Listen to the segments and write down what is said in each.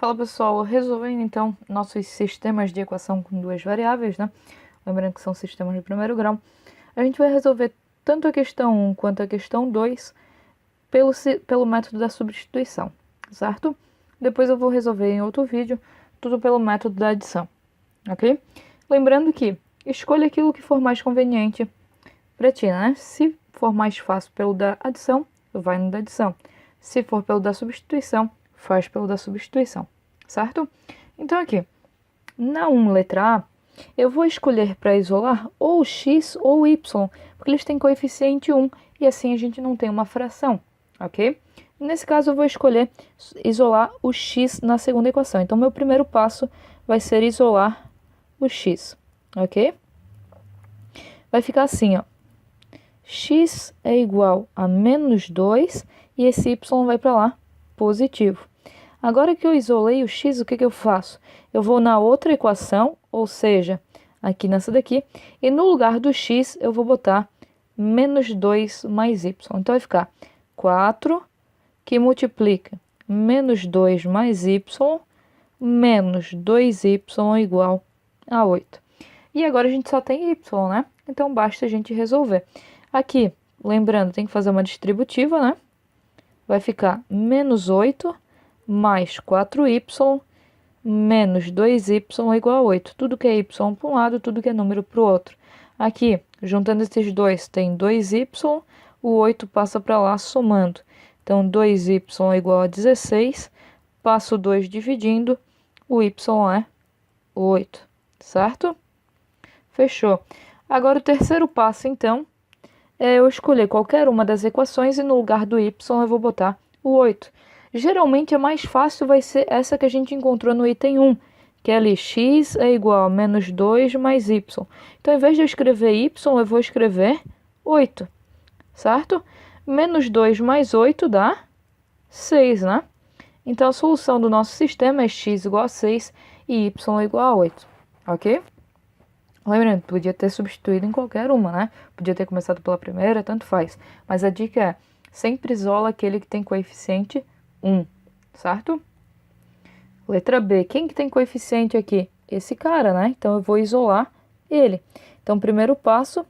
Fala pessoal, resolvendo então nossos sistemas de equação com duas variáveis, né? Lembrando que são sistemas de primeiro grau. A gente vai resolver tanto a questão 1 quanto a questão 2 pelo método da substituição, certo? Depois eu vou resolver em outro vídeo, tudo pelo método da adição, ok? Lembrando que escolha aquilo que for mais conveniente para ti, né? Se for mais fácil pelo da adição, vai no da adição. Se for pelo da substituição, faz pelo da substituição, certo? Então aqui, na 1, letra A, eu vou escolher para isolar ou o x ou o y, porque eles têm coeficiente 1 e assim a gente não tem uma fração, ok? Nesse caso eu vou escolher isolar o x na segunda equação. Então meu primeiro passo vai ser isolar o x, ok? Vai ficar assim, ó. X é igual a menos 2 e esse y vai para lá, positivo. Agora que eu isolei o x, o que eu faço? Eu vou na outra equação, ou seja, aqui nessa daqui, e no lugar do x eu vou botar menos 2 mais y. Então vai ficar 4 que multiplica menos 2 mais y menos 2y igual a 8. E agora a gente só tem y, né? Então basta a gente resolver. Aqui, lembrando, tem que fazer uma distributiva, né? Vai ficar menos 8 mais 4y menos 2y igual a 8. Tudo que é y para um lado, tudo que é número para o outro. Aqui, juntando esses dois, tem 2y, o 8 passa para lá somando. Então, 2y é igual a 16, passo 2 dividindo, o y é 8, certo? Fechou. Agora, o terceiro passo, então, é eu escolher qualquer uma das equações e no lugar do y eu vou botar o 8. Geralmente a mais fácil vai ser essa que a gente encontrou no item 1, que é ali x é igual a menos 2 mais y. Então, ao invés de eu escrever y, eu vou escrever 8, certo? Menos 2 mais 8 dá 6, né? Então, a solução do nosso sistema é x igual a 6 e y igual a 8, ok? Lembrando, podia ter substituído em qualquer uma, né? Podia ter começado pela primeira, tanto faz. Mas a dica é, sempre isola aquele que tem coeficiente 1, certo? Letra B, quem que tem coeficiente aqui? Esse cara, né? Então, eu vou isolar ele. Então, o primeiro passo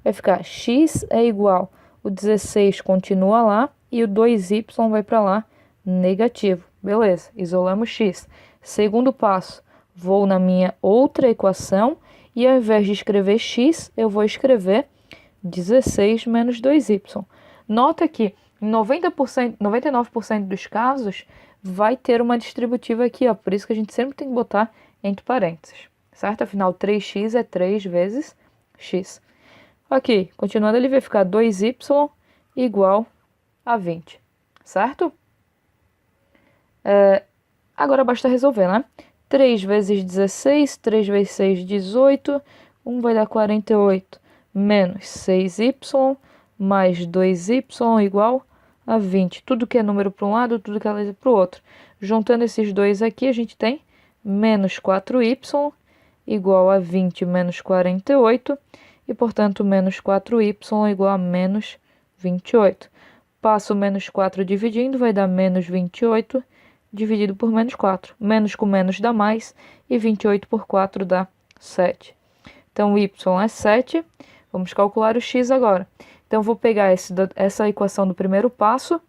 vai ficar x é igual, o 16 continua lá e o 2y vai para lá, negativo. Beleza, isolamos x. Segundo passo, vou na minha outra equação e ao invés de escrever x, eu vou escrever 16 menos 2y. Nota que em 99% dos casos vai ter uma distributiva aqui, ó. Por isso que a gente sempre tem que botar entre parênteses, certo? Afinal, 3x é 3 vezes x. Ok, continuando, ele vai ficar 2y igual a 20, certo? Agora basta resolver, né? 3 vezes 16, 3 vezes 6, 18, 1 vai dar 48, menos 6y, mais 2y igual a 20. Tudo que é número para um lado, tudo que é letra para o outro. Juntando esses dois aqui, a gente tem menos 4y igual a 20 menos 48, e, portanto, menos 4y igual a menos 28. Passo menos 4 dividindo, vai dar menos 28, dividido por menos 4. Menos com menos dá mais, e 28 por 4 dá 7. Então, y é 7. Vamos calcular o x agora. Então, vou pegar essa equação do primeiro passo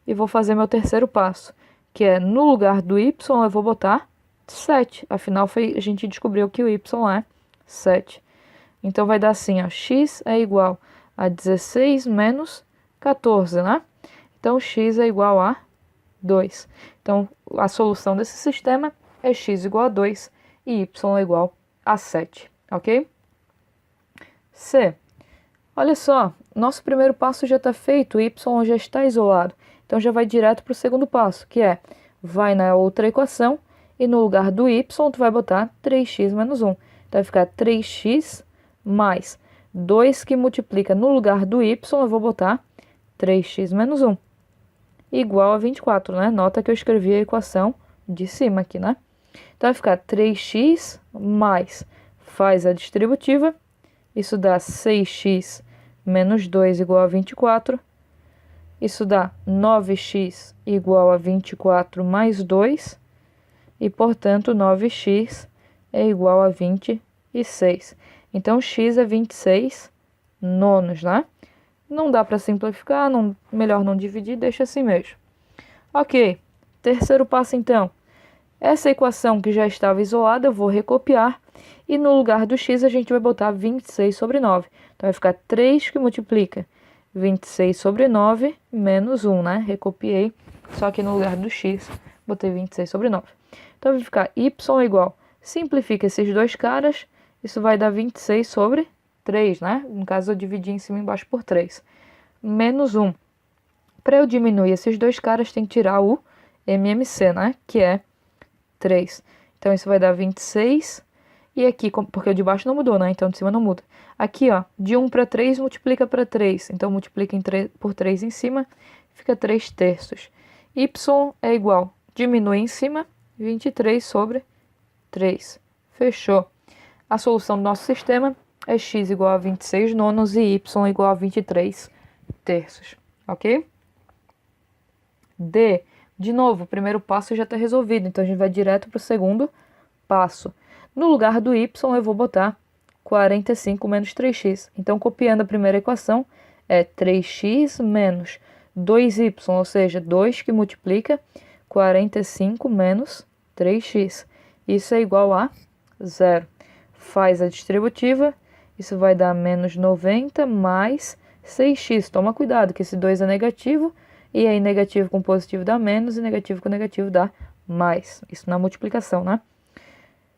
e vou fazer meu terceiro passo, que é, no lugar do y, eu vou botar 7. Afinal, a gente descobriu que o y é 7. Então, vai dar assim, ó, x é igual a 16 menos 14, né? Então, x é igual a 2. Então, a solução desse sistema é x igual a 2 e y igual a 7, ok? C. Olha só, nosso primeiro passo já está feito, o y já está isolado. Então, já vai direto para o segundo passo, que é, vai na outra equação e no lugar do y, tu vai botar 3x menos 1. Então, vai ficar 3x mais 2 que multiplica no lugar do y, eu vou botar 3x menos 1. Igual a 24, né? Nota que eu escrevi a equação de cima aqui, né? Então, vai ficar 3x mais, faz a distributiva, isso dá 6x menos 2 igual a 24. Isso dá 9x igual a 24 mais 2. e, portanto, 9x é igual a 26. Então, x é 26 nonos, né? Não dá para simplificar, melhor não dividir, deixa assim mesmo. Ok, terceiro passo então. Essa equação que já estava isolada, eu vou recopiar. E no lugar do x, a gente vai botar 26 sobre 9. Então, vai ficar 3 que multiplica 26 sobre 9 menos 1, né? Recopiei, só que no lugar do x, botei 26 sobre 9. Então, vai ficar y igual. Simplifica esses dois caras, isso vai dar 26 sobre 3, né? No caso, eu dividi em cima e embaixo por 3. Menos 1. Para eu diminuir esses dois caras, tem que tirar o MMC, né? Que é 3. Então, isso vai dar 26. E aqui, porque o de baixo não mudou, né? Então, de cima não muda. Aqui, ó, de 1 para 3, multiplica para 3. Então, multiplica por 3 em cima, fica 3 terços. Y é igual, diminui em cima, 23 sobre 3. Fechou. A solução do nosso sistema é x igual a 26 nonos e y igual a 23 terços. Ok? D. De novo, o primeiro passo já está resolvido, então a gente vai direto para o segundo passo. No lugar do y, eu vou botar 45 menos 3x. Então, copiando a primeira equação, é 3x menos 2y, ou seja, 2 que multiplica 45 menos 3x. Isso é igual a 0. Faz a distributiva, isso vai dar menos 90 mais 6x. Toma cuidado, que esse 2 é negativo, e aí negativo com positivo dá menos, e negativo com negativo dá mais. Isso na multiplicação, né?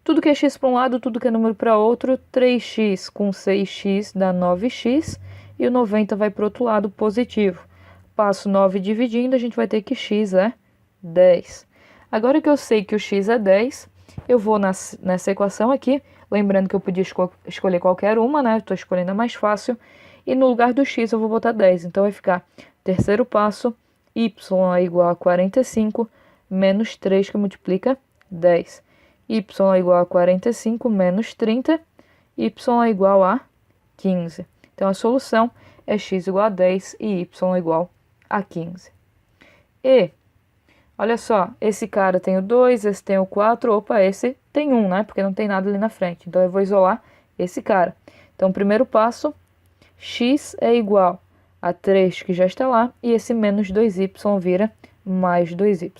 Tudo que é x para um lado, tudo que é número para outro, 3x com 6x dá 9x, e o 90 vai para o outro lado, positivo. Passo 9 dividindo, a gente vai ter que x é 10. Agora que eu sei que o x é 10, eu vou nessa equação aqui, lembrando que eu podia escolher qualquer uma, né? Estou escolhendo a mais fácil, e no lugar do x eu vou botar 10. Então vai ficar, terceiro passo, y é igual a 45 menos 3 que multiplica 10. Y é igual a 45 menos 30, y é igual a 15. Então, a solução é x igual a 10 e y igual a 15. E, olha só, esse cara tem o 2, esse tem o 4, opa, esse tem 1, né? Porque não tem nada ali na frente. Então, eu vou isolar esse cara. Então, primeiro passo, x é igual a 3, que já está lá, e esse menos 2y vira mais 2y.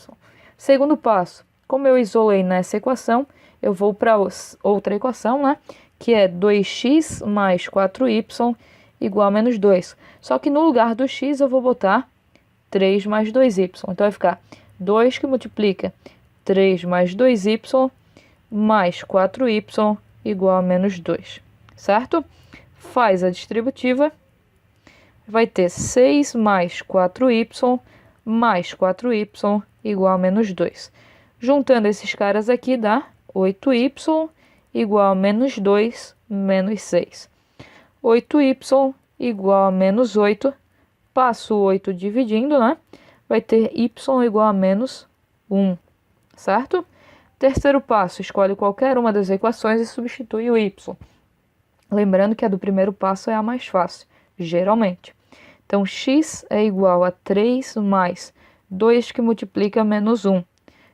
Segundo passo, como eu isolei nessa equação, eu vou para outra equação, né? Que é 2x mais 4y igual a menos 2. Só que no lugar do x eu vou botar 3 mais 2y. Então vai ficar 2 que multiplica 3 mais 2y mais 4y igual a menos 2. Certo? Faz a distributiva. Vai ter 6 mais 4y mais 4y igual a menos 2. Juntando esses caras aqui dá 8y igual a menos 2 menos 6. 8y igual a menos 8. Passo o 8 dividindo, né? Vai ter y igual a menos 1, certo? Terceiro passo, escolhe qualquer uma das equações e substitui o y. Lembrando que a do primeiro passo é a mais fácil, geralmente. Então, x é igual a 3 mais 2 que multiplica menos 1.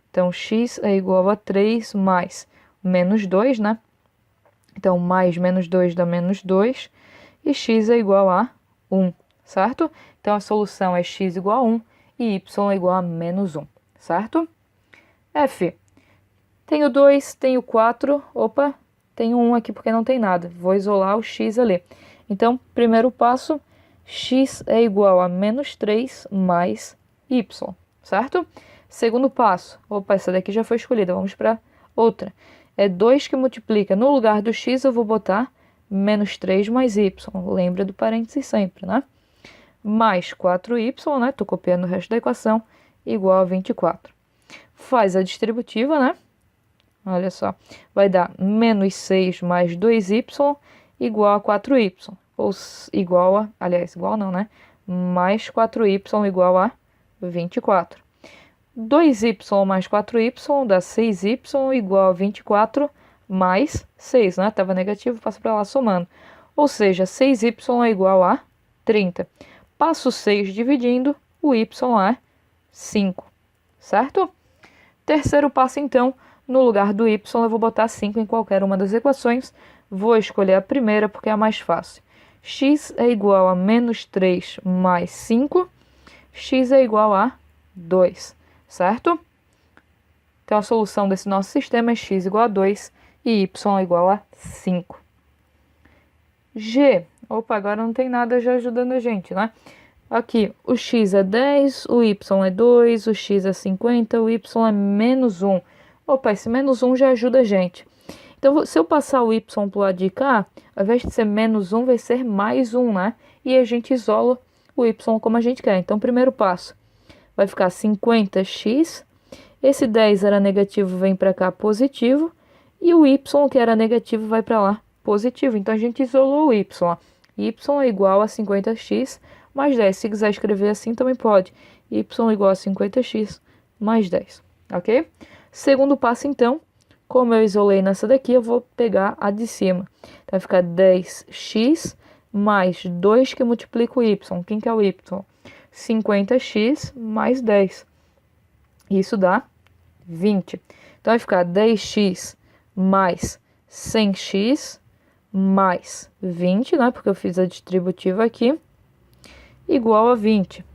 Então, x é igual a 3 mais menos 2, né? Então, mais menos 2 dá menos 2. E x é igual a 1, certo? Então, a solução é x igual a 1 e y é igual a menos 1, certo? F. Tenho 2, tenho 4. Opa, tenho 1 aqui porque não tem nada. Vou isolar o x ali. Então, primeiro passo, x é igual a menos 3 mais y, certo? Segundo passo, opa, essa daqui já foi escolhida, vamos para outra. É 2 que multiplica, no lugar do x eu vou botar menos 3 mais y, lembra do parênteses sempre, né? Mais 4y, né? Estou copiando o resto da equação, igual a 24. Faz a distributiva, né? Olha só, vai dar menos 6 mais 2y igual a 4y, ou igual a, aliás, igual não, né? Mais 4y igual a 24. 2y mais 4y dá 6y igual a 24 mais 6, né? Estava negativo, passa para lá somando. Ou seja, 6y é igual a 30. Passo 6 dividindo, o y é 5, certo? Terceiro passo, então, No lugar do y, eu vou botar 5 em qualquer uma das equações. Vou escolher a primeira porque é a mais fácil. X é igual a menos 3 mais 5. X é igual a 2, certo? Então, a solução desse nosso sistema é x igual a 2 e y igual a 5. G. Opa, agora não tem nada já ajudando a gente, né? Aqui, o x é 10, o y é 2, o x é 50, o y é menos 1. Opa, esse menos 1 já ajuda a gente. Então, se eu passar o y para o lado de cá, ao invés de ser menos 1, vai ser mais 1, né? E a gente isola o y como a gente quer. Então, primeiro passo, vai ficar 50x. Esse 10 era negativo, vem para cá positivo. E o y, que era negativo, vai para lá positivo. Então, a gente isolou o y. Y é igual a 50x mais 10. Se quiser escrever assim, também pode. Y igual a 50x mais 10. Ok? Segundo passo, então, como eu isolei nessa daqui, eu vou pegar a de cima. Então, vai ficar 10x mais 2 que multiplica o y. Quem que é o y? 50x mais 10. Isso dá 20. Então, vai ficar 10x mais 100x mais 20, né? Porque eu fiz a distributiva aqui, igual a 20.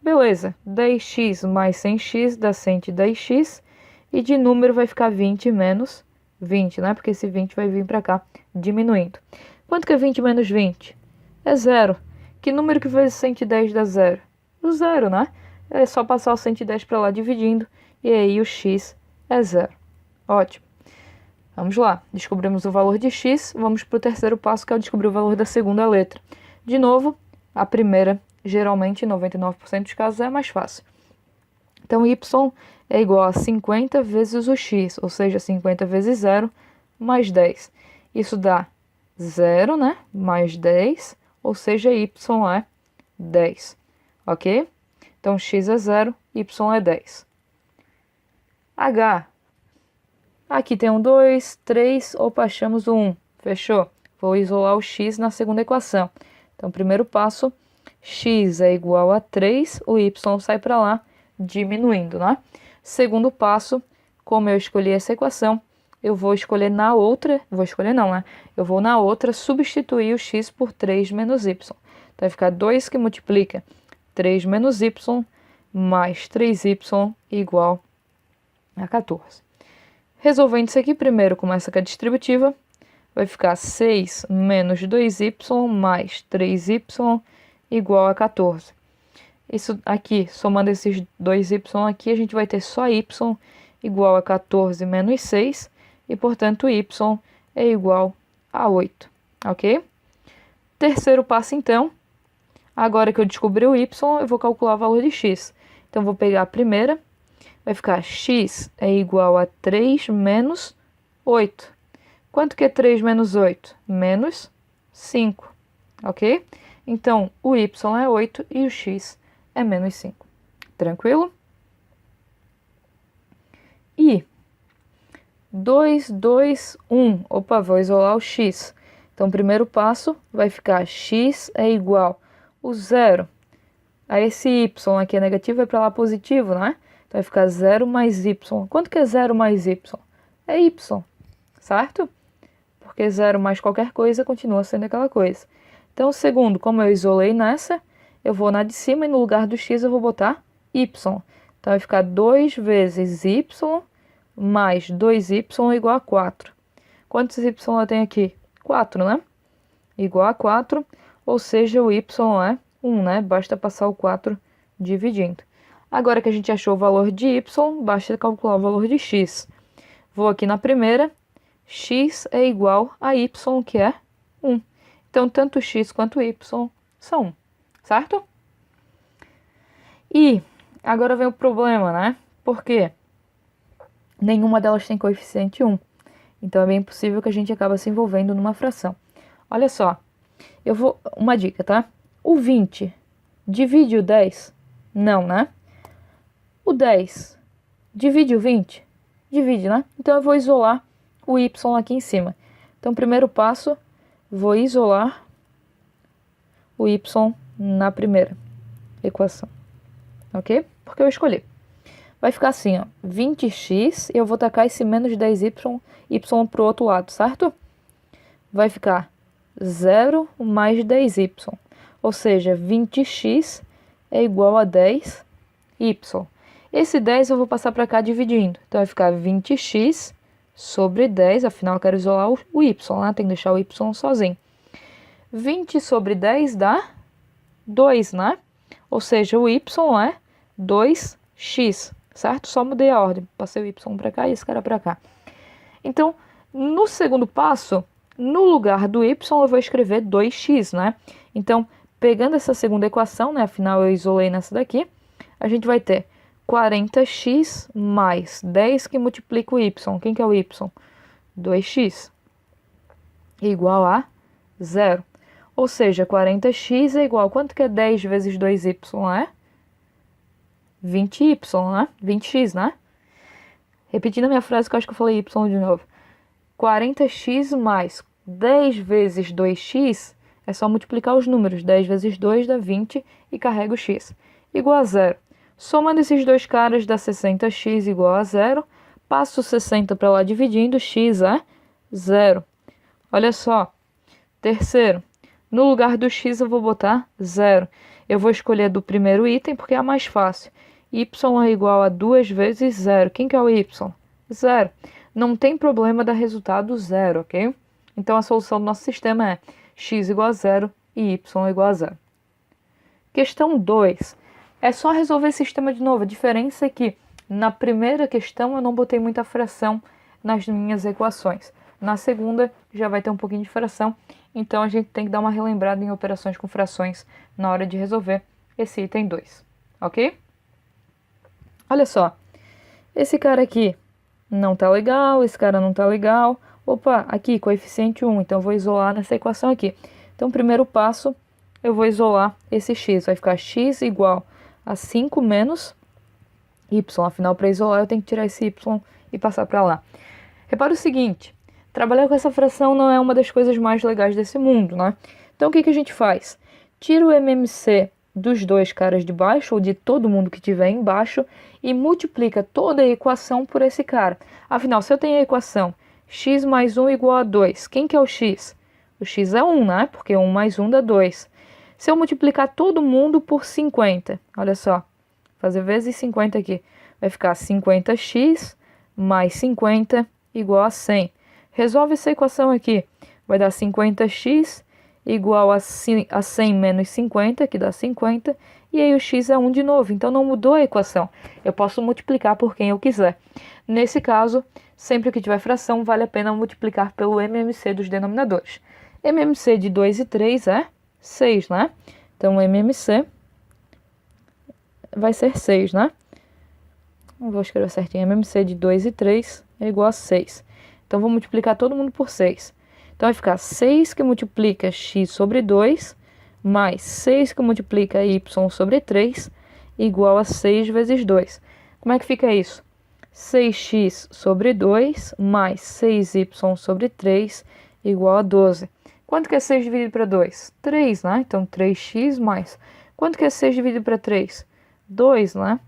Beleza, 10x mais 100x dá 110x. E de número vai ficar 20 menos 20, né? Porque esse 20 vai vir para cá, diminuindo. Quanto que é 20 menos 20? É 0. Que número que vezes 110 dá 0? O 0, né? É só passar o 110 para lá dividindo. E aí o x é 0. Ótimo. Vamos lá. Descobrimos o valor de x. Vamos para o terceiro passo, que é descobrir o valor da segunda letra. De novo, a primeira, geralmente, em 99% dos casos, é mais fácil. Então, y é igual a 50 vezes o x, ou seja, 50 vezes 0 mais 10. Isso dá 0, né? Mais 10, ou seja, y é 10. Ok? Então, x é 0, y é 10. H. Aqui tem um 2, 3, opa, achamos o 1. Fechou? Vou isolar o x na segunda equação. Então, primeiro passo, x é igual a 3, o y sai para lá, diminuindo, né? Segundo passo, como eu escolhi essa equação, eu vou escolher na outra, vou escolher não, né? Eu vou na outra substituir o x por 3 menos y. Então, vai ficar 2 que multiplica 3 menos y mais 3y igual a 14. Resolvendo isso aqui, primeiro começa com a distributiva, vai ficar 6 menos 2y mais 3y igual a 14. Isso aqui, somando esses 2y aqui, a gente vai ter só y igual a 14 menos 6, e, portanto, y é igual a 8, ok? Terceiro passo, então, agora que eu descobri o y, eu vou calcular o valor de x. Então, vou pegar a primeira, vai ficar x é igual a 3 menos 8. Quanto que é 3 menos 8? Menos 5, ok? Então, o y é 8 e o x é menos 5. Tranquilo? E 2, 2, 1. Opa, vou isolar o x. Então, primeiro passo vai ficar x é igual o 0. Aí esse y aqui é negativo, vai para lá positivo, né? Então, vai ficar 0 mais y. Quanto que é 0 mais y? É y, certo? Porque 0 mais qualquer coisa continua sendo aquela coisa. Então, segundo, como eu isolei nessa, eu vou na de cima e no lugar do x eu vou botar y. Então, vai ficar 2 vezes y mais 2y igual a 4. Quantos y eu tenho aqui? 4, né? Igual a 4, ou seja, o y é 1, né? Basta passar o 4 dividindo. Agora que a gente achou o valor de y, basta calcular o valor de x. Vou aqui na primeira, x é igual a y, que é 1. Então, tanto x quanto y são 1, certo? E agora vem o problema, né? Por quê? Nenhuma delas tem coeficiente 1. Então, é bem possível que a gente acabe se envolvendo numa fração. Olha só, eu vou... Uma dica, tá? O 20 divide o 10? Não, né? O 10 divide o 20? Divide, né? Então, eu vou isolar o y aqui em cima. Então, primeiro passo, vou isolar o y na primeira equação. Ok? Porque eu escolhi. vai ficar assim, ó, 20x, e eu vou tacar esse menos 10y para o outro lado, certo? Vai ficar 0 mais 10y, ou seja, 20x é igual a 10y. Esse 10 eu vou passar para cá dividindo, então vai ficar 20x sobre 10, afinal eu quero isolar o y, né? Tem que deixar o y sozinho. 20 sobre 10 dá 2, né? Ou seja, o y é 2x, certo? Só mudei a ordem, passei o y para cá e esse cara para cá. Então, no segundo passo, no lugar do y eu vou escrever 2x, né? Então, pegando essa segunda equação, né? Afinal eu isolei nessa daqui, a gente vai ter 40x mais 10 que multiplica o y. Quem que é o y? 2x. Igual a 0. Ou seja, 40x é igual a quanto que é 10 vezes 2y, né? 20y, né? 20x, né? Repetindo a minha frase que eu acho que eu falei y de novo. 40x mais 10 vezes 2x é só multiplicar os números. 10 vezes 2 dá 20 e carrega o x. Igual a 0. Somando esses dois caras dá 60x igual a 0. Passo 60 para lá dividindo, x é 0. Olha só. Terceiro. No lugar do x eu vou botar 0. Eu vou escolher do primeiro item porque é a mais fácil. Y é igual a 2 vezes 0. Quem que é o y? 0. Não tem problema dar resultado 0, ok? Então a solução do nosso sistema é x igual a 0 e y igual a 0. Questão 2. É só resolver esse sistema de novo. A diferença é que na primeira questão eu não botei muita fração nas minhas equações. Na segunda já vai ter um pouquinho de fração. Então a gente tem que dar uma relembrada em operações com frações na hora de resolver esse item 2, ok? Olha só, esse cara aqui não tá legal, esse cara não tá legal. Opa, aqui coeficiente 1, então eu vou isolar nessa equação aqui. Então primeiro passo, eu vou isolar esse x, vai ficar x igual a 5 menos y. Afinal, para isolar eu tenho que tirar esse y e passar para lá. Repara o seguinte, trabalhar com essa fração não é uma das coisas mais legais desse mundo, né? Então, o que a gente faz? Tira o MMC dos dois caras de baixo, ou de todo mundo que tiver embaixo, e multiplica toda a equação por esse cara. Afinal, se eu tenho a equação x mais 1 igual a 2, quem que é o x? O x é 1, né? Porque 1 mais 1 dá 2. Se eu multiplicar todo mundo por 50, olha só, fazer vezes 50 aqui, vai ficar 50x mais 50 igual a 100. Resolve essa equação aqui. Vai dar 50x igual a 100 menos 50, que dá 50. E aí o x é 1 de novo. Então não mudou a equação. Eu posso multiplicar por quem eu quiser. Nesse caso, sempre que tiver fração, vale a pena multiplicar pelo MMC dos denominadores. MMC de 2 e 3 é 6, né? Então MMC vai ser 6, né? Não vou escrever certinho. MMC de 2 e 3 é igual a 6. Então, vou multiplicar todo mundo por 6. Então, vai ficar 6 que multiplica x sobre 2, mais 6 que multiplica y sobre 3, igual a 6 vezes 2. Como é que fica isso? 6x sobre 2, mais 6y sobre 3, igual a 12. Quanto que é 6 dividido para 2? 3, né? Então, 3x mais. Quanto que é 6 dividido para 3? 2, né?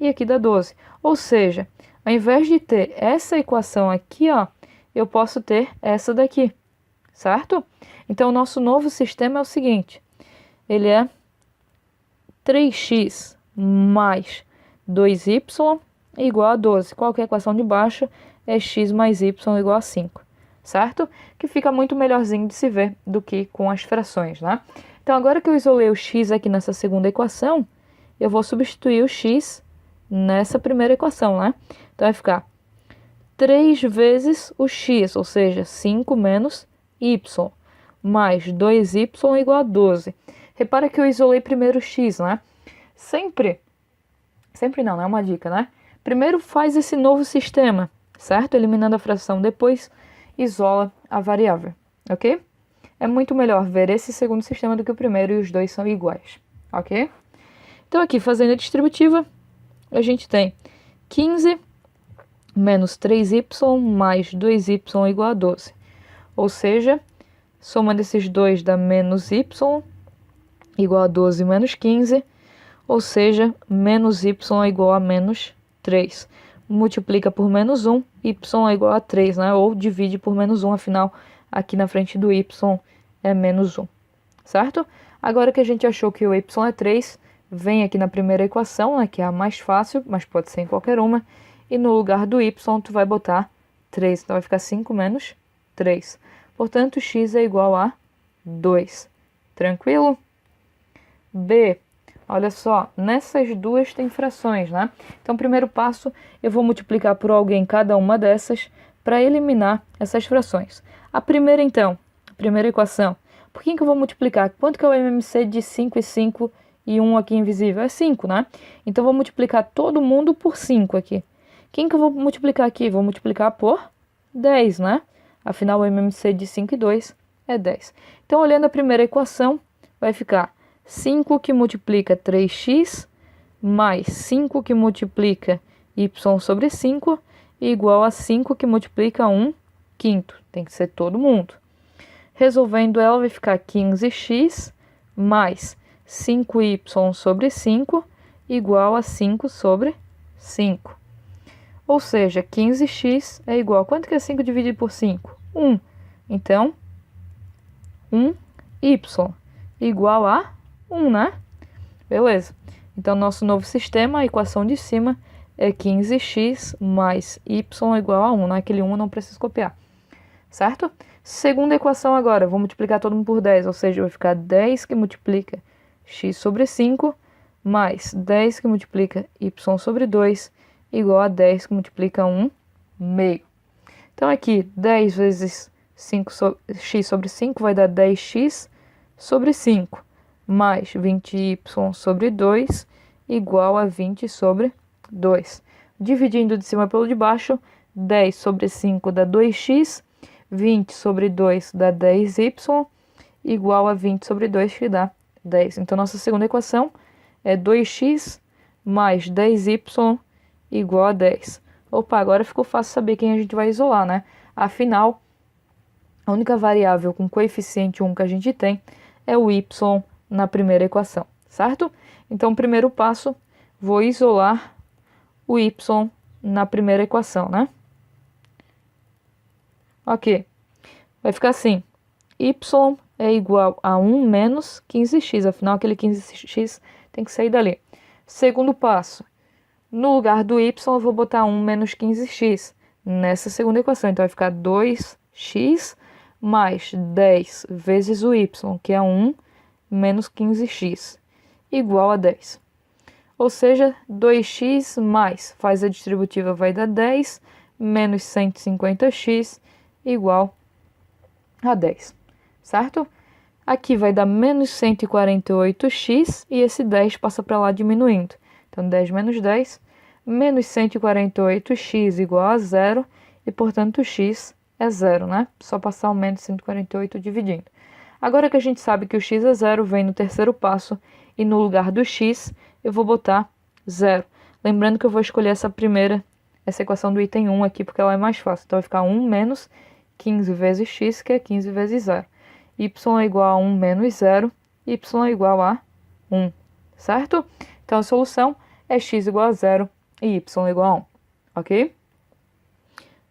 E aqui dá 12. Ou seja, ao invés de ter essa equação aqui, ó, eu posso ter essa daqui, certo? Então, o nosso novo sistema é o seguinte. Ele é 3x mais 2y igual a 12. Qual que é a equação de baixo? É x mais y igual a 5, certo? Que fica muito melhorzinho de se ver do que com as frações, né? Então, agora que eu isolei o x aqui nessa segunda equação, eu vou substituir o x nessa primeira equação, né? Então, vai ficar 3 vezes o x, ou seja, 5 menos y, mais 2y igual a 12. Repara que eu isolei primeiro o x, né? Sempre não, não é uma dica, né? Primeiro faz esse novo sistema, certo? Eliminando a fração, depois isola a variável, ok? É muito melhor ver esse segundo sistema do que o primeiro e os dois são iguais, ok? Então aqui, fazendo a distributiva, a gente tem 15 menos 3y mais 2y igual a 12. Ou seja, somando esses dois dá menos y igual a 12 menos 15. Ou seja, menos y igual a menos 3. Multiplica por menos 1, y é igual a 3, né? Ou divide por menos 1, afinal, aqui na frente do y é menos 1, certo? Agora que a gente achou que o y é 3, vem aqui na primeira equação, né, que é a mais fácil, mas pode ser em qualquer uma, e no lugar do y tu vai botar 3, então vai ficar 5 menos 3. Portanto, x é igual a 2. Tranquilo? B. Olha só, nessas duas tem frações, né? Então, primeiro passo, eu vou multiplicar por alguém cada uma dessas para eliminar essas frações. A primeira, então, a primeira equação. Por que eu vou multiplicar? Quanto que é o MMC de 5 e 5 e 1 aqui invisível? É 5, né? Então, eu vou multiplicar todo mundo por 5 aqui. Quem que eu vou multiplicar aqui? Vou multiplicar por 10, né? Afinal, o MMC de 5 e 2 é 10. Então, olhando a primeira equação, vai ficar 5 que multiplica 3x mais 5 que multiplica y sobre 5 igual a 5 que multiplica 1 quinto. Tem que ser todo mundo. Resolvendo ela, vai ficar 15x mais 5y sobre 5 igual a 5 sobre 5. Ou seja, 15x é igual a quanto que é 5 dividido por 5? 1. Então, 1y igual a 1, né? Beleza. Então, nosso novo sistema, a equação de cima, é 15x mais y igual a 1, né? Aquele 1 eu não preciso copiar, certo? Segunda equação agora, vou multiplicar todo mundo por 10, ou seja, vai ficar 10 que multiplica x sobre 5 mais 10 que multiplica y sobre 2 igual a 10 que multiplica 1 meio. Então, aqui, 10 vezes 5 x sobre 5 vai dar 10x sobre 5, mais 20y sobre 2 igual a 20 sobre 2. Dividindo de cima pelo de baixo, 10 sobre 5 dá 2x, 20 sobre 2 dá 10y, igual a 20 sobre 2, que dá 10. Então, nossa segunda equação é 2x mais 10y igual a 10. Opa, agora ficou fácil saber quem a gente vai isolar, né? Afinal, a única variável com coeficiente 1 que a gente tem é o y na primeira equação, certo? Então, primeiro passo, vou isolar o y na primeira equação, né? Ok. Vai ficar assim, y é igual a 1 menos 15x, afinal, aquele 15x tem que sair dali. Segundo passo, no lugar do y, eu vou botar 1 menos 15x nessa segunda equação. Então, vai ficar 2x mais 10 vezes o y, que é 1 menos 15x, igual a 10. Ou seja, 2x mais, faz a distributiva, vai dar 10, menos 150x, igual a 10, certo? Aqui vai dar menos 148x e esse 10 passa para lá diminuindo. Então, 10 menos 10, menos 148x igual a 0 e, portanto, x é 0, né? Só passar o menos 148 dividindo. Agora que a gente sabe que o x é 0, vem no terceiro passo e no lugar do x eu vou botar 0. Lembrando que eu vou escolher essa equação do item 1 aqui, porque ela é mais fácil. Então, vai ficar 1 menos 15 vezes x, que é 15 vezes 0. Y é igual a 1 menos 0, y é igual a 1, certo? Então, a solução é x igual a 0 e y igual a 1, ok?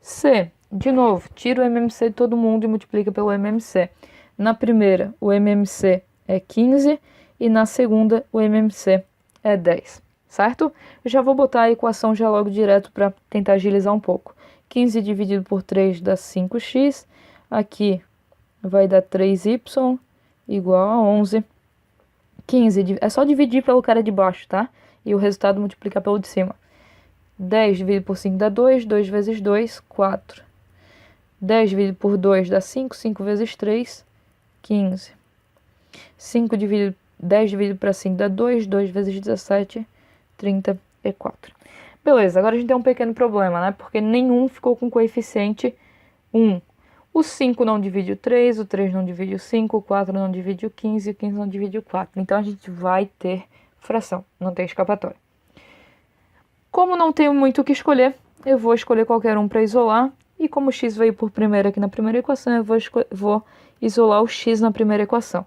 C, de novo, tira o MMC de todo mundo e multiplica pelo MMC. Na primeira, o MMC é 15 e na segunda, o MMC é 10, certo? Eu já vou botar a equação já logo direto para tentar agilizar um pouco. 15 dividido por 3 dá 5x, aqui vai dar 3y igual a 11. 15, é só dividir pelo cara de baixo, tá? E o resultado multiplicar pelo de cima. 10 dividido por 5 dá 2, 2 vezes 2, 4. 10 dividido por 2 dá 5, 5 vezes 3, 15. 10 dividido para 5 dá 2, 2 vezes 17, 34. Beleza, agora a gente tem um pequeno problema, né? Porque nenhum ficou com coeficiente 1. O 5 não divide o 3 não divide o 5, o 4 não divide o 15 não divide o 4. Então, a gente vai ter fração, não tem escapatória. Como não tenho muito o que escolher, eu vou escolher qualquer um para isolar. E como o x veio por primeiro aqui na primeira equação, eu vou isolar o x na primeira equação.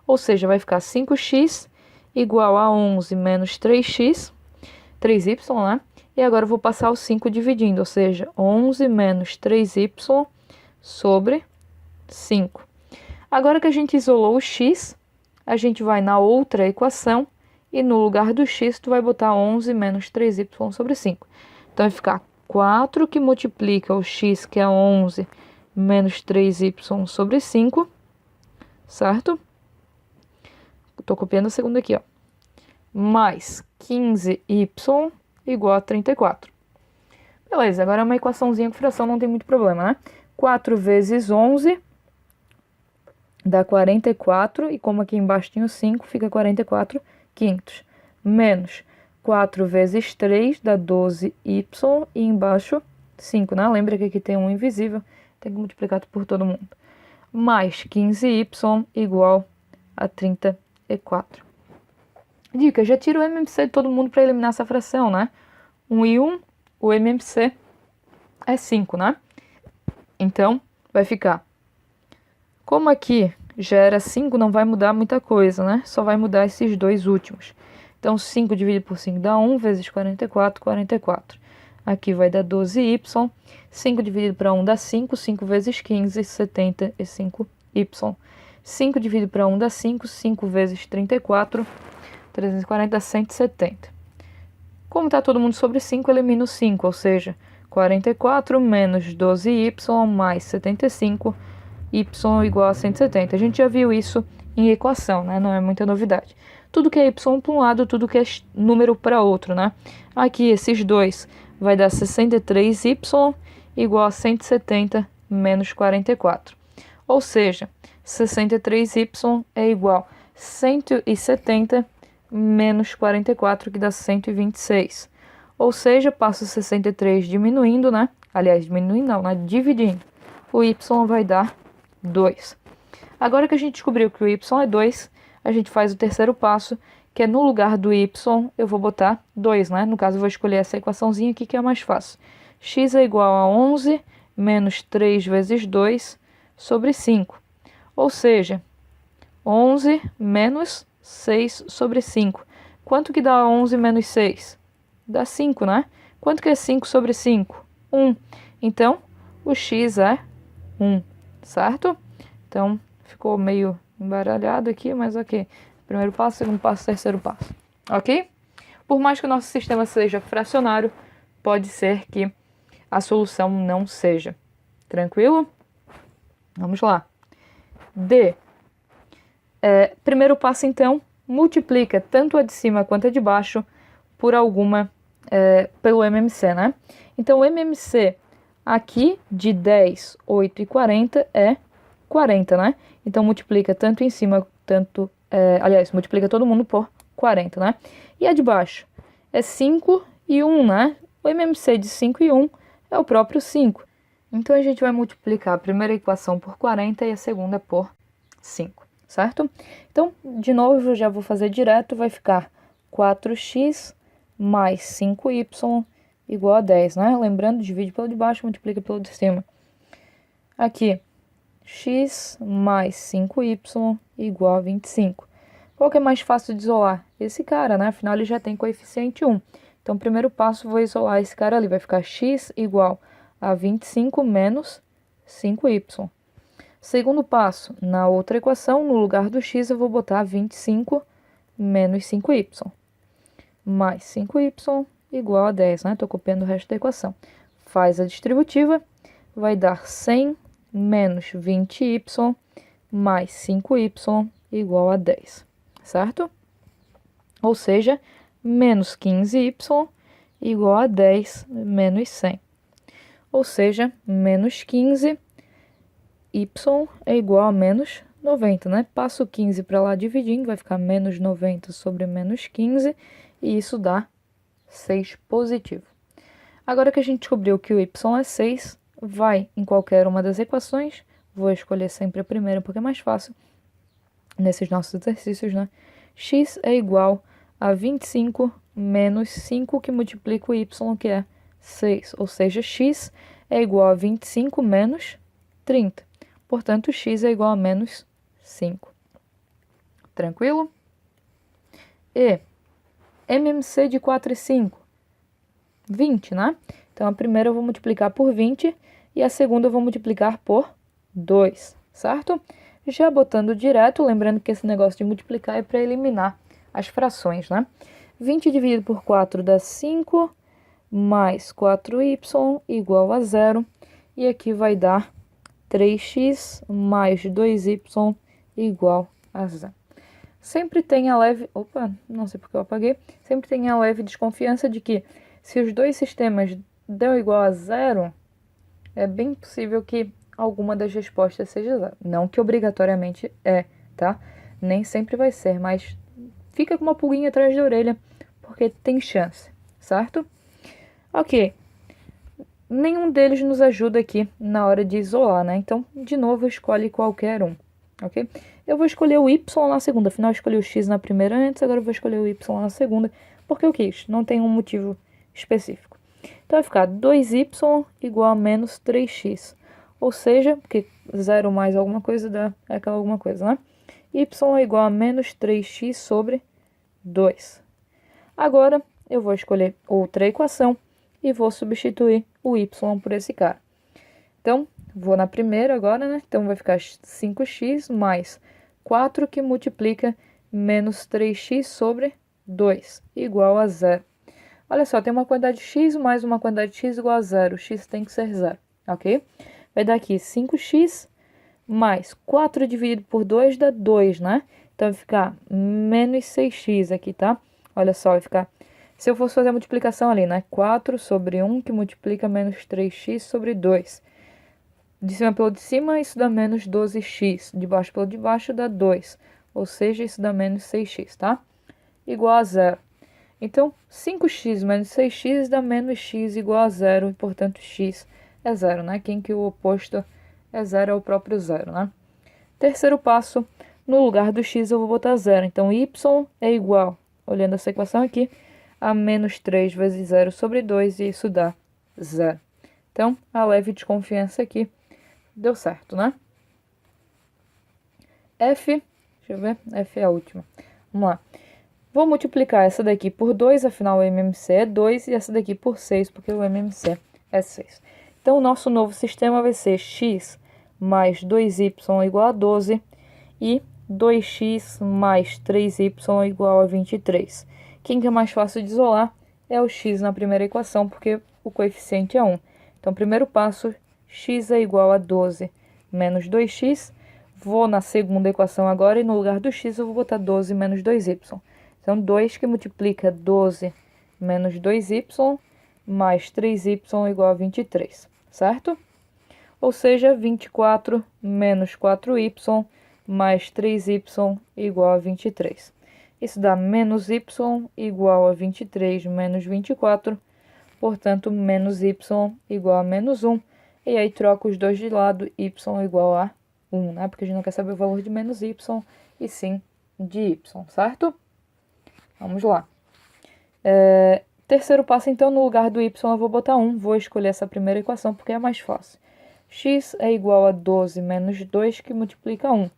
Ou seja, vai ficar 5x igual a 11 menos 3x, 3y, né? E agora eu vou passar o 5 dividindo, ou seja, 11 menos 3y sobre 5. Agora que a gente isolou o x, a gente vai na outra equação e no lugar do x tu vai botar 11 menos 3y sobre 5. Então vai ficar 4 que multiplica o x, que é 11, menos 3y sobre 5, certo? Estou copiando a segunda aqui, ó. Mais 15y igual a 34. Beleza, agora é uma equaçãozinha com fração, não tem muito problema, né? 4 vezes 11 dá 44, e como aqui embaixo tinha o 5, fica 44 quintos. Menos 4 vezes 3 dá 12y, e embaixo 5, né? Lembra que aqui tem um invisível, tem que multiplicar por todo mundo. Mais 15y igual a 34. Dica, já tira o MMC de todo mundo para eliminar essa fração, né? 1 e 1, o MMC é 5, né? Então, vai ficar. Como aqui já era 5, não vai mudar muita coisa, né? Só vai mudar esses dois últimos. Então, 5 dividido por 5 dá 1, vezes 44, 44. Aqui vai dar 12y. 5 dividido para 1 dá 5, 5 vezes 15, 75y. 5 dividido para 1 dá 5, 5 vezes 34, 340 dá 170. Como está todo mundo sobre 5, elimino 5, ou seja, 44 menos 12y mais 75, y igual a 170. A gente já viu isso em equação, né? Não é muita novidade. Tudo que é y para um lado, tudo que é número para outro, né? Aqui, esses dois vai dar 63y igual a 170 menos 44. Ou seja, 63y é igual a 170 menos 44, que dá 126. Ou seja, passo 63 diminuindo, né? Aliás, diminuindo não, né? Dividindo. O y vai dar 2. Agora que a gente descobriu que o y é 2, a gente faz o terceiro passo, que é no lugar do y eu vou botar 2, né? No caso, eu vou escolher essa equaçãozinha aqui, que é mais fácil. X é igual a 11 menos 3 vezes 2 sobre 5. Ou seja, 11 menos 6 sobre 5. Quanto que dá 11 menos 6? Dá 5, né? Quanto que é 5 sobre 5? 1. Então, o x é 1, certo? Então, ficou meio embaralhado aqui, mas ok. Primeiro passo, segundo passo, terceiro passo. Ok? Por mais que o nosso sistema seja fracionário, pode ser que a solução não seja. Tranquilo? Vamos lá. D. Primeiro passo, então, multiplica tanto a de cima quanto a de baixo por alguma, pelo MMC, né? Então, o MMC aqui de 10, 8 e 40 é 40, né? Então, multiplica tanto em cima, aliás, multiplica todo mundo por 40, né? E a de baixo é 5 e 1, né? O MMC de 5 e 1 é o próprio 5. Então, a gente vai multiplicar a primeira equação por 40 e a segunda por 5, certo? Então, de novo, eu já vou fazer direto, vai ficar 4x mais 5y igual a 10, né? Lembrando, divide pelo de baixo, multiplica pelo de cima. Aqui, x mais 5y igual a 25. Qual que é mais fácil de isolar? Esse cara, né? Afinal, ele já tem coeficiente 1. Então, primeiro passo, vou isolar esse cara ali. Vai ficar x igual a 25 menos 5y. Segundo passo, na outra equação, no lugar do x, eu vou botar 25 menos 5y. Mais 5y igual a 10, né? Estou copiando o resto da equação. Faz a distributiva, vai dar 100 menos 20y mais 5y igual a 10, certo? Ou seja, menos 15y igual a 10 menos 100. Ou seja, menos 15 y é igual a menos 90, né? Passo 15 para lá dividindo, vai ficar menos 90 sobre menos 15, e isso dá 6 positivo. Agora que a gente descobriu que o y é 6, vai em qualquer uma das equações, vou escolher sempre a primeira porque é mais fácil, nesses nossos exercícios, né? X é igual a 25 menos 5 que multiplica o y, que é 6, ou seja, x é igual a 25 menos 30. Portanto, x é igual a menos 5. Tranquilo? E MMC de 4 e 5. 20, né? Então, a primeira eu vou multiplicar por 20 e a segunda eu vou multiplicar por 2, certo? Já botando direto, lembrando que esse negócio de multiplicar é para eliminar as frações, né? 20 dividido por 4 dá 5, mais 4y igual a 0. E aqui vai dar 3x mais 2y igual a 0. Sempre tem a leve... Opa, não sei porque eu apaguei. Sempre tem a leve desconfiança de que se os dois sistemas dão igual a 0, é bem possível que alguma das respostas seja 0. Não que obrigatoriamente é, tá? Nem sempre vai ser, mas fica com uma pulguinha atrás da orelha, porque tem chance, certo? Ok. Nenhum deles nos ajuda aqui na hora de isolar, né? Então, de novo, escolhe qualquer um, ok? Eu vou escolher o y na segunda, afinal eu escolhi o x na primeira antes, agora eu vou escolher o y na segunda, porque eu quis, não tem um motivo específico. Então vai ficar 2y igual a menos 3x, ou seja, porque 0 mais alguma coisa dá aquela alguma coisa, né? Y é igual a menos 3x sobre 2. Agora eu vou escolher outra equação e vou substituir o y por esse cara. Então, vou na primeira agora, né? Então, vai ficar 5x mais 4 que multiplica menos 3x sobre 2, igual a 0. Olha só, tem uma quantidade x mais uma quantidade x igual a 0. X tem que ser 0, ok? Vai dar aqui 5x mais 4 dividido por 2 dá 2, né? Então, vai ficar menos 6x aqui, tá? Olha só, vai ficar... Se eu fosse fazer a multiplicação ali, né? 4 sobre 1 que multiplica menos 3x sobre 2. De cima pelo de cima, isso dá menos 12x. De baixo pelo de baixo dá 2. Ou seja, isso dá menos 6x, tá? Igual a 0. Então, 5x menos 6x dá menos x igual a 0. E, portanto, x é 0, né? Quem que o oposto é 0 é o próprio 0, né? Terceiro passo, no lugar do x eu vou botar 0. Então, y é igual, olhando essa equação aqui, a menos 3 vezes 0 sobre 2, e isso dá 0. Então, a leve desconfiança aqui deu certo, né? F, deixa eu ver, F é a última. Vamos lá. Vou multiplicar essa daqui por 2, afinal o MMC é 2, e essa daqui por 6, porque o MMC é 6. Então, o nosso novo sistema vai ser x mais 2y igual a 12 e 2x mais 3y igual a 23. Quem que é mais fácil de isolar é o x na primeira equação, porque o coeficiente é 1. Então, primeiro passo, x é igual a 12 menos 2x. Vou na segunda equação agora e no lugar do x eu vou botar 12 menos 2y. Então, 2 que multiplica 12 menos 2y mais 3y igual a 23, certo? Ou seja, 24 menos 4y mais 3y igual a 23. Isso dá menos y igual a 23 menos 24, portanto, menos y igual a menos 1. E aí, troco os dois de lado, y igual a 1, né? Porque a gente não quer saber o valor de menos y, e sim de y, certo? Vamos lá. Terceiro passo, então, no lugar do y eu vou botar 1. Vou escolher essa primeira equação porque é mais fácil. X é igual a 12 menos 2, que multiplica 1.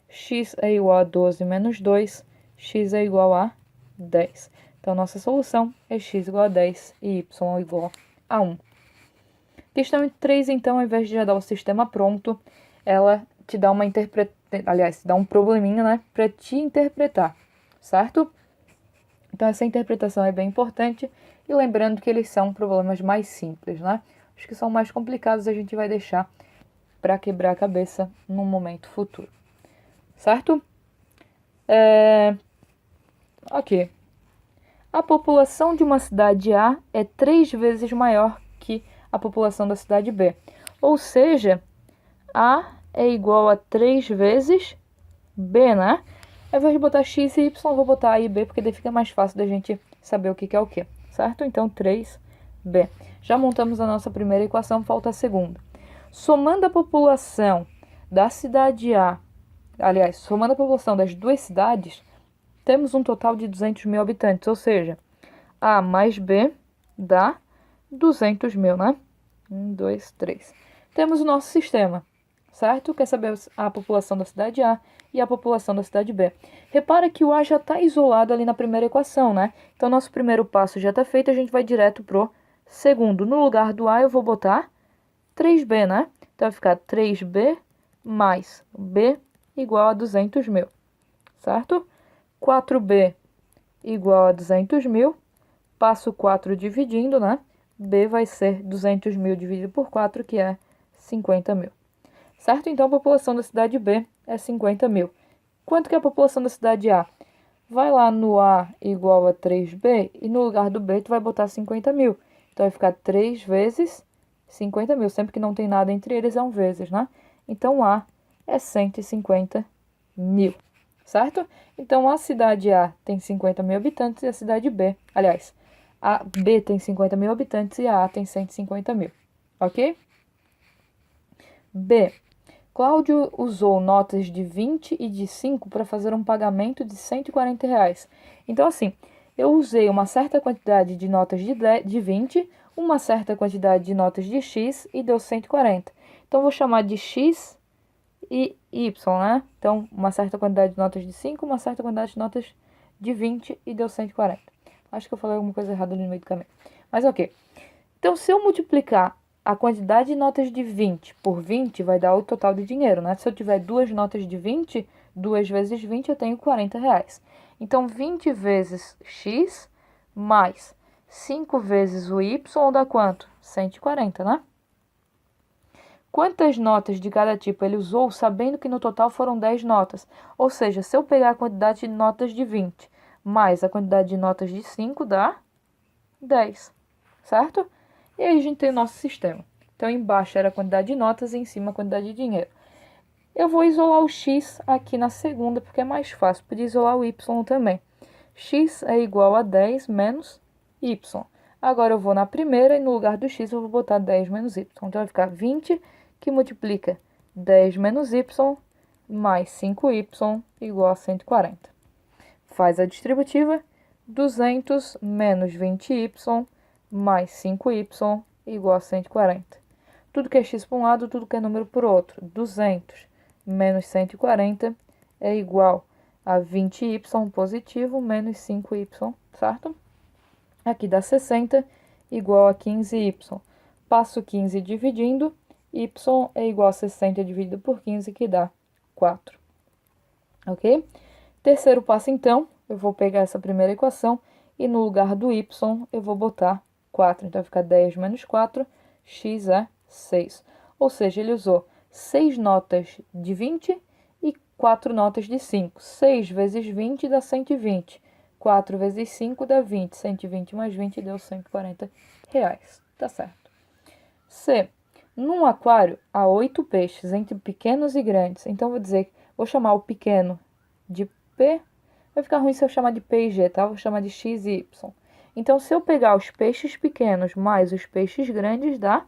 X é igual a 12 menos 2, x é igual a 10. Então, nossa solução é x igual a 10 e y igual a 1. Questão 3, então, ao invés de já dar o sistema pronto, ela te dá uma aliás, te dá um probleminha, né, para te interpretar, certo? Então, essa interpretação é bem importante, e lembrando que eles são problemas mais simples, né? Os que são mais complicados a gente vai deixar para quebrar a cabeça num momento futuro, certo? Ok. A população de uma cidade A é 3 vezes maior que a população da cidade B. Ou seja, A é igual a 3 vezes B, né? Ao invés de botar x e y, eu vou botar A e B, porque daí fica mais fácil da gente saber o que é o que, certo? Então, 3B. Já montamos a nossa primeira equação, falta a segunda. Somando a população da cidade A, aliás, somando a população das duas cidades, temos um total de 200 mil habitantes, ou seja, A mais B dá 200 mil, né? 1, 2, 3. Temos o nosso sistema, certo? Quer saber a população da cidade A e a população da cidade B. Repara que o A já está isolado ali na primeira equação, né? Então, nosso primeiro passo já está feito, a gente vai direto pro Segundo, no lugar do A eu vou botar 3B, né? Então vai ficar 3B mais B igual a 200 mil, certo? 4B igual a 200 mil, passo 4 dividindo, né? B vai ser 200 mil dividido por 4, que é 50 mil. Certo? Então a população da cidade B é 50 mil. Quanto que é a população da cidade A? Vai lá no A igual a 3B e no lugar do B tu vai botar 50 mil. Então vai ficar 3 vezes 50 mil. Sempre que não tem nada entre eles é um vezes, né? Então A é 150 mil, certo? Então a cidade A tem 50 mil habitantes e a cidade B, aliás, a B tem 50 mil habitantes e a A tem 150 mil, ok? B. Cláudio usou notas de 20 e de 5 para fazer um pagamento de R$ 140. Então, assim, eu usei uma certa quantidade de notas de 20, uma certa quantidade de notas de X e deu 140. Então, vou chamar de X e Y, né? Então, uma certa quantidade de notas de 5, uma certa quantidade de notas de 20 e deu 140. Acho que eu falei alguma coisa errada no meio do caminho. Mas, ok. Então, se eu multiplicar a quantidade de notas de 20 por 20 vai dar o total de dinheiro, né? Se eu tiver duas notas de 20, 2 vezes 20 eu tenho R$ 40. Então, 20 vezes X mais 5 vezes o Y dá quanto? 140, né? Quantas notas de cada tipo ele usou, sabendo que no total foram 10 notas? Ou seja, se eu pegar a quantidade de notas de 20 mais a quantidade de notas de 5, dá 10, certo? E aí a gente tem o nosso sistema. Então, embaixo era a quantidade de notas e em cima a quantidade de dinheiro. Eu vou isolar o X aqui na segunda, porque é mais fácil. Podia isolar o Y também. X é igual a 10 menos Y. Agora eu vou na primeira e no lugar do X eu vou botar 10 menos Y. Então, vai ficar 20 que multiplica 10 menos Y mais 5Y igual a 140. Faz a distributiva. 200 menos 20Y mais 5y igual a 140. Tudo que é x para um lado, tudo que é número para o outro. 200 menos 140 é igual a 20y positivo menos 5y, certo? Aqui dá 60 igual a 15y. Passo 15 dividindo, y é igual a 60 dividido por 15, que dá 4. Ok? Terceiro passo, então, eu vou pegar essa primeira equação e no lugar do y eu vou botar 4. Então, vai ficar 10 menos 4, x é 6. Ou seja, ele usou 6 notas de 20 e 4 notas de 5. 6 vezes 20 dá 120. 4 vezes 5 dá 20. 120 mais 20 deu R$ 140. Tá certo. C. Num aquário há 8 peixes, entre pequenos e grandes. Então, vou chamar o pequeno de P. Vai ficar ruim se eu chamar de P e G, tá? Vou chamar de X e Y. Então, se eu pegar os peixes pequenos mais os peixes grandes, dá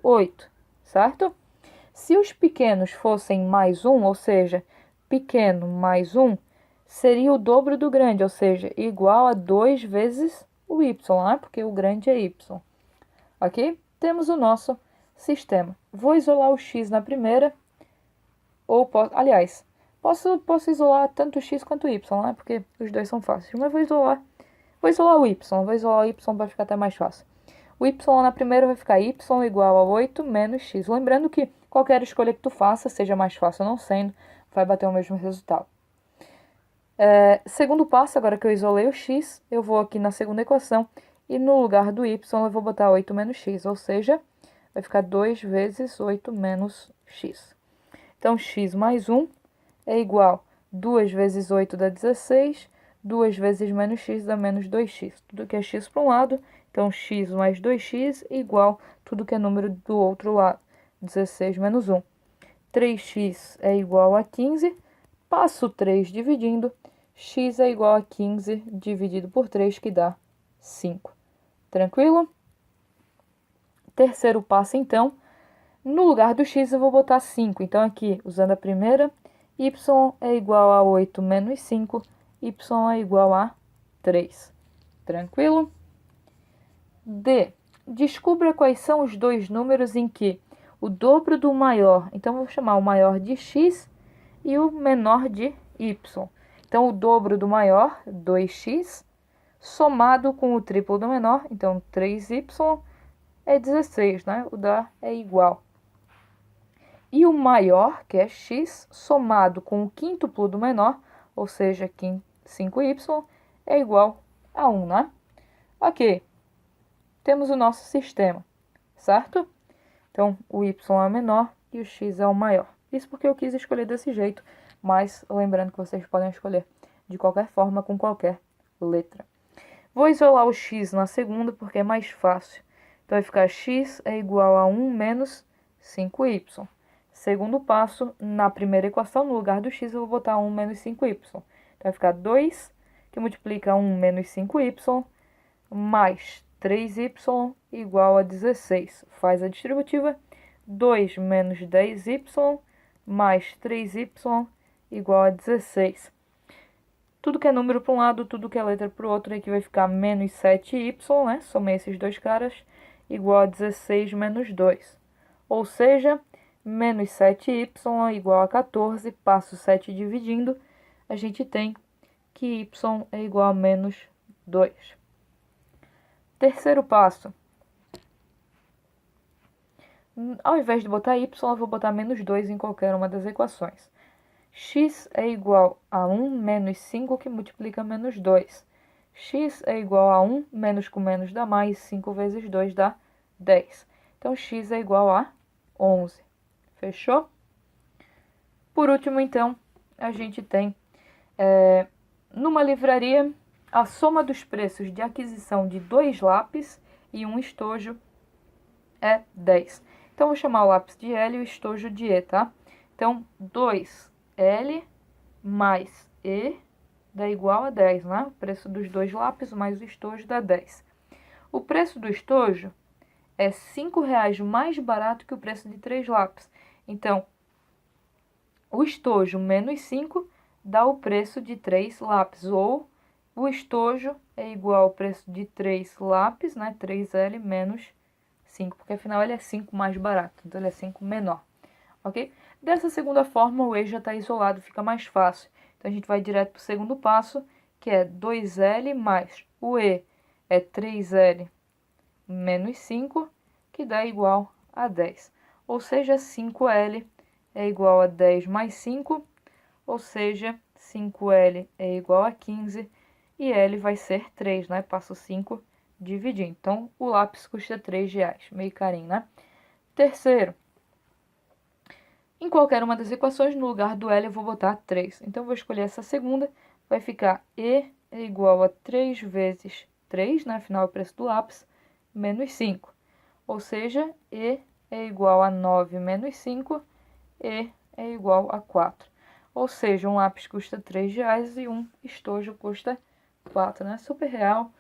8, certo? Se os pequenos fossem mais 1, ou seja, pequeno mais 1, seria o dobro do grande, ou seja, igual a 2 vezes o Y, né? Porque o grande é Y. Ok? Temos o nosso sistema. Vou isolar o X na primeira, ou posso... Aliás, posso isolar tanto o X quanto o Y, né? Porque os dois são fáceis. Mas vou isolar o Y. Vou isolar o Y para ficar até mais fácil. O Y na primeira vai ficar Y igual a 8 menos X. Lembrando que qualquer escolha que tu faça, seja mais fácil ou não sendo, vai bater o mesmo resultado. Segundo passo, agora que eu isolei o X, eu vou aqui na segunda equação e no lugar do Y eu vou botar 8 menos X. Ou seja, vai ficar 2 vezes 8 menos X. Então, X mais 1 é igual a 2 vezes 8 dá 16, 2 vezes menos x dá menos 2x. Tudo que é x para um lado, então x mais 2x é igual a tudo que é número do outro lado. 16 menos 1. 3x é igual a 15, passo 3 dividindo, x é igual a 15 dividido por 3, que dá 5. Tranquilo? Terceiro passo, então, no lugar do x eu vou botar 5. Então, aqui, usando a primeira, y é igual a 8 menos 5, y é igual a 3. Tranquilo? D. Descubra quais são os dois números em que o dobro do maior, então vou chamar o maior de x e o menor de y. Então, o dobro do maior, 2x, somado com o triplo do menor, então 3y, é 16, né? O da é igual. E o maior, que é x, somado com o quíntuplo do menor, ou seja, 5y, é igual a 1, né? Ok, temos o nosso sistema, certo? Então, o y é o menor e o x é o maior. Isso porque eu quis escolher desse jeito, mas lembrando que vocês podem escolher de qualquer forma, com qualquer letra. Vou isolar o x na segunda porque é mais fácil. Então, vai ficar x é igual a 1 menos 5y. Segundo passo, na primeira equação, no lugar do x, eu vou botar 1 menos 5y. Então, vai ficar 2, que multiplica 1 menos 5y, mais 3y igual a 16. Faz a distributiva. 2 menos 10y mais 3y igual a 16. Tudo que é número para um lado, tudo que é letra para o outro, aqui vai ficar menos 7y, né? Somei esses dois caras, igual a 16 menos 2. Ou seja, menos 7y igual a 14, passo 7 dividindo, a gente tem que y é igual a menos 2. Terceiro passo. Ao invés de botar y, eu vou botar menos 2 em qualquer uma das equações. X é igual a 1 menos 5, que multiplica menos 2. X é igual a 1, menos com menos dá mais, 5 vezes 2 dá 10. Então, x é igual a 11. Fechou? Por último, então, a gente tem, numa livraria, a soma dos preços de aquisição de 2 lápis e um estojo é 10. Então, vou chamar o lápis de L e o estojo de E, tá? Então, 2L mais E dá igual a 10, né? O preço dos 2 lápis mais o estojo dá 10. O preço do estojo é R$ 5,00 mais barato que o preço de 3 lápis. Então, o estojo menos 5 dá o preço de 3 lápis, ou o estojo é igual ao preço de 3 lápis, né? 3L menos 5, porque afinal ele é 5 mais barato, então ele é 5 menor, ok? Dessa segunda forma, o E já está isolado, fica mais fácil. Então, a gente vai direto para o segundo passo, que é 2L mais o E é 3L menos 5, que dá igual a 10. Ou seja, 5L é igual a 10 mais 5, ou seja, 5L é igual a 15, e L vai ser 3, né? Passo 5 dividindo. Então, o lápis custa R$3, meio carinho, né? Terceiro, em qualquer uma das equações, no lugar do L eu vou botar 3. Então, eu vou escolher essa segunda, vai ficar E é igual a 3 vezes 3, né? Afinal, é o preço do lápis, menos 5. Ou seja, E é igual a 9 menos 5, E é igual a 4. Ou seja, um lápis custa R$3 e um estojo custa 4, né? Super real.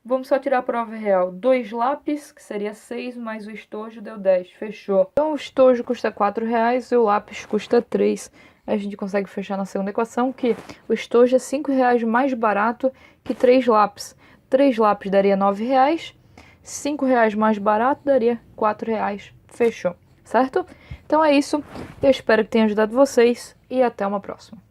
Vamos só tirar a prova real. 2 lápis, que seria 6, mais o estojo deu 10. Fechou. Então, o estojo custa R$4 e o lápis custa 3. A gente consegue fechar na segunda equação que o estojo é R$5 mais barato que 3 lápis. 3 lápis daria R$9. R$5 mais barato daria R$4. Fechou, certo? Então é isso. Eu espero que tenha ajudado vocês e até uma próxima.